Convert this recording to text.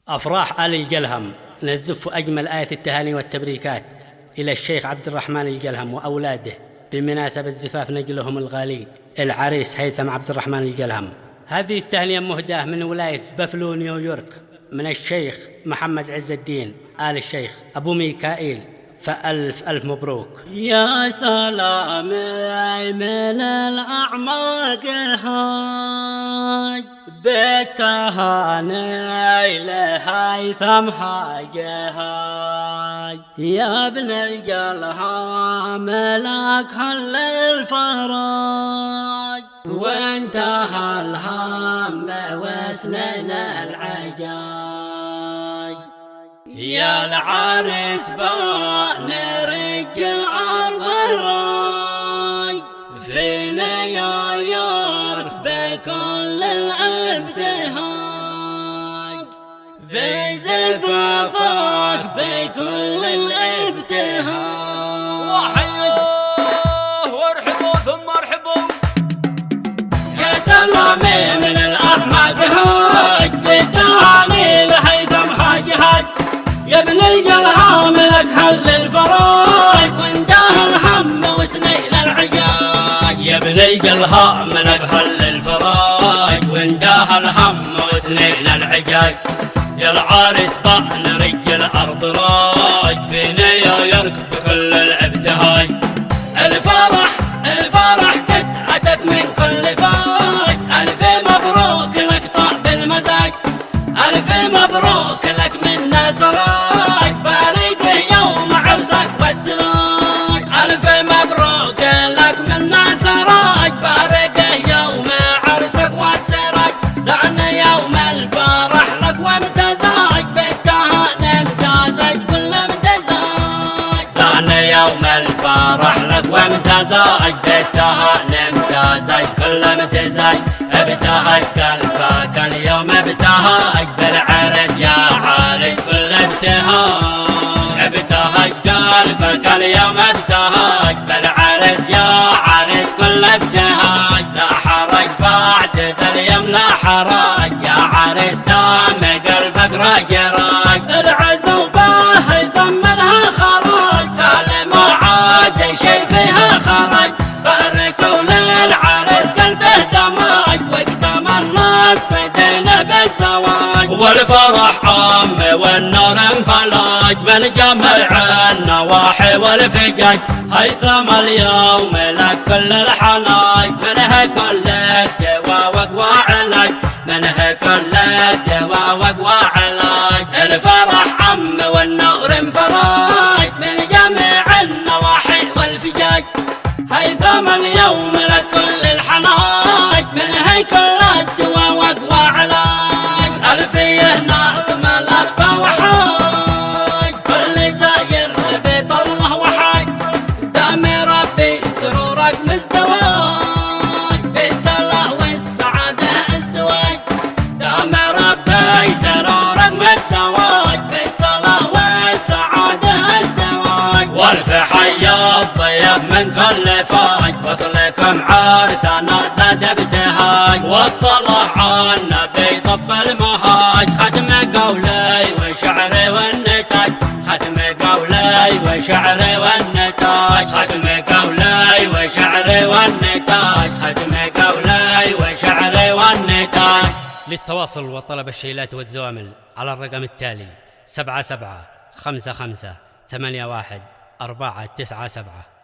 أفراح آل الجلهم نزف أجمل آية التهاني والتبريكات إلى الشيخ عبد الرحمن الجلهم وأولاده بمناسبة زفاف نجلهم الغالي العريس هيثم عبد الرحمن الجلهم. هذه التهنئة مهداة من ولاية بافلو نيويورك من الشيخ محمد عز الدين آل الشيخ أبو ميكائيل، فألف ألف مبروك. يا سلام من الأعماق هاج بالتهاني لهيثم حاج هاج، يا ابن الجلهم لك هل الفراج، وانتهى الهم وسنن العجاج. يا العرس بان رجل عرض راي في نيويورك بكل الابتهاج، في زفافك بكل الابتهاج. وحيوه وارحبوا ثم ارحبوا. يا سلامي من الاحمد هاج بالتهاني لهيثم حاج هاج، يا ابن الجلهم لك حل الفراج، وانتهى الهم وسنين العجاج. يا ابن الجلهم لك حل الفراج، وانتهى الهم وسنين العجاج. يا العارس بان رجل ارض راج في نيويورك بكل الابتهاج. الفرح اتت من كل فاج، الف مبروك لك طاب المزاج، الف مبروك لك منا سراج، بارده يوم عرسك والسراج. الف مبروك لك منا سراج، بارده يوم عرسك والسراج. زعنا يوم الفرح لك وامتزاج، بالتهاني امتازج كل امتزاج. زعنا يوم الفرح لك وامتزاج، بالتهاني امتازج كل امتزاج. ابتهج قلبك اليوم ابتهج بالعرس يا عارس كل ابتهاج. ابتهج قلبك اليوم ابتهج بالعرس يا عارس كل ابتهاج. لا حرج بعد ذا اليوم لا حرج، يا عارس دام قلبك راج. العزوبة هيثم منها خرج، قال ما عاد شي فيها خرج. باركوا للعرس قلبه دمج، واقدم الناس فدينا بالزواج. والفرح عام والنور انفلاج من جميع النواحي والفجاج. هيثم اليوم لك كل الحناج، منها كل الدواء وعلاج، منها كل الدواء وعلاج. الفرح عم والنور انفلاج من جميع النواحي والفجاج. هيثم اليوم لك كل الحناج، منها كل الدواء وعلاج. ألفيه ناظم الأربع وحاج، كل زاير بيت الله وحاج. دام ربي سرورك مزدواج، بالصلاة والسعادة ازدواج. دام ربي سرورك مزدواج، بالصلاة والسعادة ازدواج. والف حيا الضيف من كل فاج، وصلكم عرسنا زاد ابتهاج. والصلاة على النبي طب المهاج، ختم قولي وشعري والنتاج، ختم قولي وشعري والنتاج، ختم قولي وشعري والنتاج، ختم قولي وشعري والنتاج. للتواصل وطلب الشيلات والزوامل على الرقم التالي 7755811497.